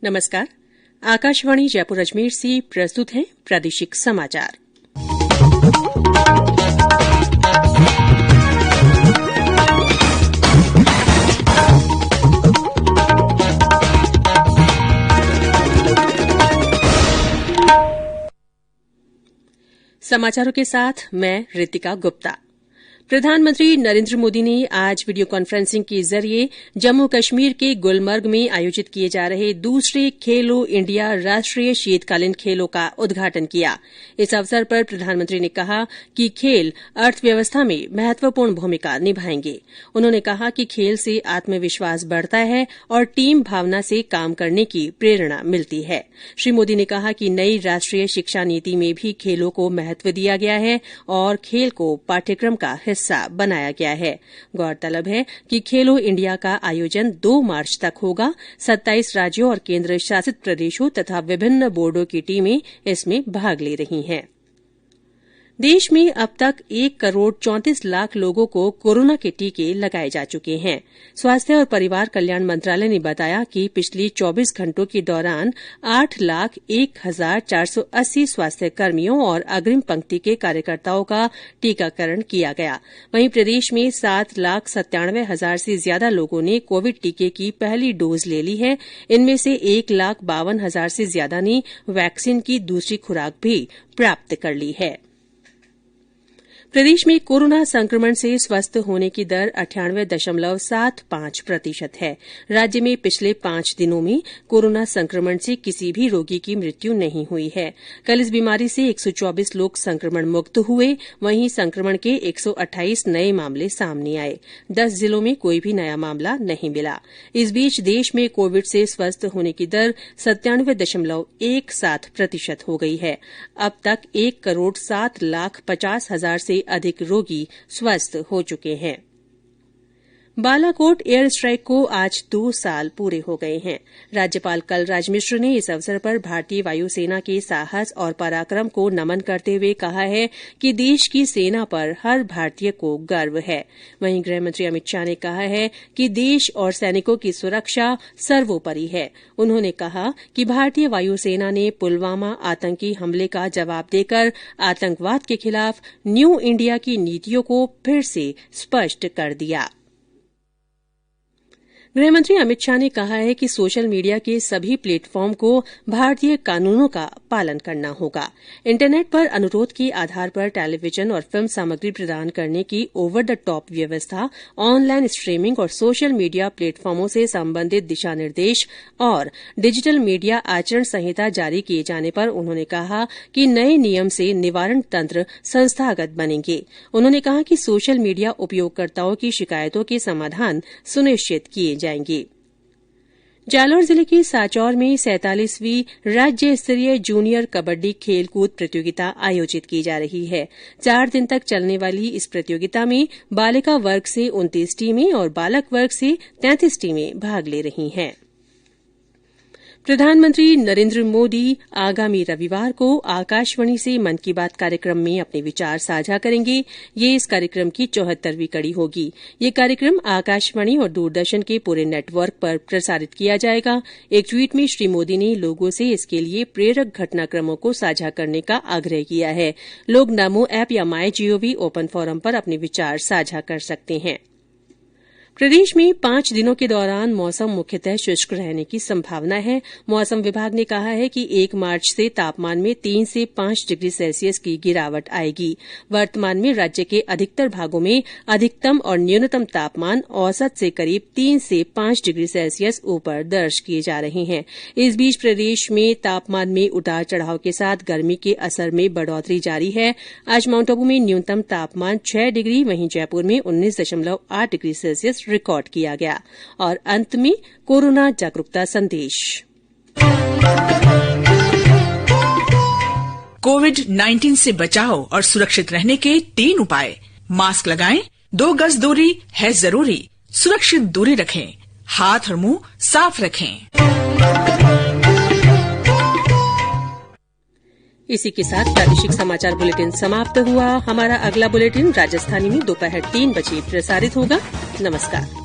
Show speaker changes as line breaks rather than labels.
नमस्कार। आकाशवाणी जयपुर अजमेर से प्रस्तुत है प्रादेशिक समाचार। समाचारों के साथ मैं रितिका गुप्ता। प्रधानमंत्री नरेन्द्र मोदी ने आज वीडियो कॉन्फ्रेंसिंग के जरिए जम्मू कश्मीर के गुलमर्ग में आयोजित किए जा रहे दूसरे खेलो इंडिया राष्ट्रीय शीतकालीन खेलों का उद्घाटन किया। इस अवसर पर प्रधानमंत्री ने कहा कि खेल अर्थव्यवस्था में महत्वपूर्ण भूमिका निभाएंगे। उन्होंने कहा कि खेल से आत्मविश्वास बढ़ता है और टीम भावना से काम करने की प्रेरणा मिलती है। श्री मोदी ने कहा कि नई राष्ट्रीय शिक्षा नीति में भी खेलों को महत्व दिया गया है और खेल को पाठ्यक्रम का हिस्सा बनाया गया है। गौरतलब है कि खेलो इंडिया का आयोजन 2 मार्च तक होगा। 27 राज्यों और केंद्र शासित प्रदेशों तथा विभिन्न बोर्डों की टीमें इसमें भाग ले रही हैं। देश में अब तक 1 करोड़ 34 लाख लोगों को कोरोना के टीके लगाए जा चुके हैं। स्वास्थ्य और परिवार कल्याण मंत्रालय ने बताया कि पिछले 24 घंटों के दौरान 8,01,480 स्वास्थ्य कर्मियों और अग्रिम पंक्ति के कार्यकर्ताओं का टीकाकरण किया गया। वहीं प्रदेश में 7,97,000 से ज्यादा लोगों ने कोविड टीके की पहली डोज ले ली है। इनमें से 1,52,000 से ज्यादा ने वैक्सीन की दूसरी खुराक भी प्राप्त कर ली है। प्रदेश में कोरोना संक्रमण से स्वस्थ होने की दर 98.75% है। राज्य में पिछले 5 दिनों में कोरोना संक्रमण से किसी भी रोगी की मृत्यु नहीं हुई है। कल इस बीमारी से 124 लोग संक्रमण मुक्त हुए। वहीं संक्रमण के 128 नए मामले सामने आए। 10 जिलों में कोई भी नया मामला नहीं मिला। इस बीच देश में कोविड से स्वस्थ होने की दर 97.17% हो गई है। अब तक 1,07,50,000 से अधिक रोगी स्वस्थ हो चुके हैं। बालाकोट एयर स्ट्राइक को आज 2 साल पूरे हो गए हैं। राज्यपाल कलराज मिश्र ने इस अवसर पर भारतीय वायुसेना के साहस और पराक्रम को नमन करते हुए कहा है कि देश की सेना पर हर भारतीय को गर्व है। वहीं गृहमंत्री अमित शाह ने कहा है कि देश और सैनिकों की सुरक्षा सर्वोपरि है। उन्होंने कहा कि भारतीय वायुसेना ने पुलवामा आतंकी हमले का जवाब देकर आतंकवाद के खिलाफ न्यू इंडिया की नीतियों को फिर से स्पष्ट कर दिया। गृहमंत्री अमित शाह ने कहा है कि सोशल मीडिया के सभी प्लेटफॉर्म को भारतीय कानूनों का पालन करना होगा। इंटरनेट पर अनुरोध के आधार पर टेलीविजन और फिल्म सामग्री प्रदान करने की ओवर द टॉप व्यवस्था, ऑनलाइन स्ट्रीमिंग और सोशल मीडिया प्लेटफॉर्मों से संबंधित दिशा निर्देश और डिजिटल मीडिया आचरण संहिता जारी किए जाने पर उन्होंने कहा कि नए नियम से निवारण तंत्र संस्थागत बनेंगे। उन्होंने कहा कि सोशल मीडिया उपयोगकर्ताओं की शिकायतों के समाधान सुनिश्चित किए जाएंगे। जालौर जिले के साचौर में 47वीं राज्य स्तरीय जूनियर कबड्डी खेलकूद प्रतियोगिता आयोजित की जा रही है। 4 दिन तक चलने वाली इस प्रतियोगिता में बालिका वर्ग से 29 टीमें और बालक वर्ग से 33 टीमें भाग ले रही हैं। प्रधानमंत्री नरेन्द्र मोदी आगामी रविवार को आकाशवाणी से मन की बात कार्यक्रम में अपने विचार साझा करेंगे। ये इस कार्यक्रम की 74वीं कड़ी होगी। ये कार्यक्रम आकाशवाणी और दूरदर्शन के पूरे नेटवर्क पर प्रसारित किया जाएगा। एक ट्वीट में श्री मोदी ने लोगों से इसके लिए प्रेरक घटनाक्रमों को साझा करने का आग्रह किया है। लोग नमो ऐप या माई जीओवी ओपन फोरम पर अपने विचार साझा कर सकते हैं। प्रदेश में 5 दिनों के दौरान मौसम मुख्यतः शुष्क रहने की संभावना है। मौसम विभाग ने कहा है कि 1 मार्च से तापमान में 3 से 5 डिग्री सेल्सियस की गिरावट आएगी। वर्तमान में राज्य के अधिकतर भागों में अधिकतम और न्यूनतम तापमान औसत से करीब 3 से 5 डिग्री सेल्सियस ऊपर दर्ज किए जा रहे हैं। इस बीच प्रदेश में तापमान में उतार चढ़ाव के साथ गर्मी के असर में बढ़ोतरी जारी है। आज माउंट आबू में न्यूनतम तापमान 6 डिग्री, वहीं जयपुर में 19.8 डिग्री सेल्सियस रिकॉर्ड किया गया। और अंत में कोरोना जागरूकता संदेश।
कोविड-19 से बचाव और सुरक्षित रहने के 3 उपाय। मास्क लगाएं, 2 गज दूरी है जरूरी, सुरक्षित दूरी रखें, हाथ और मुंह साफ रखें।
इसी के साथ प्रादेशिक समाचार बुलेटिन समाप्त हुआ। हमारा अगला बुलेटिन राजस्थानी में दोपहर 3 बजे प्रसारित होगा। नमस्कार।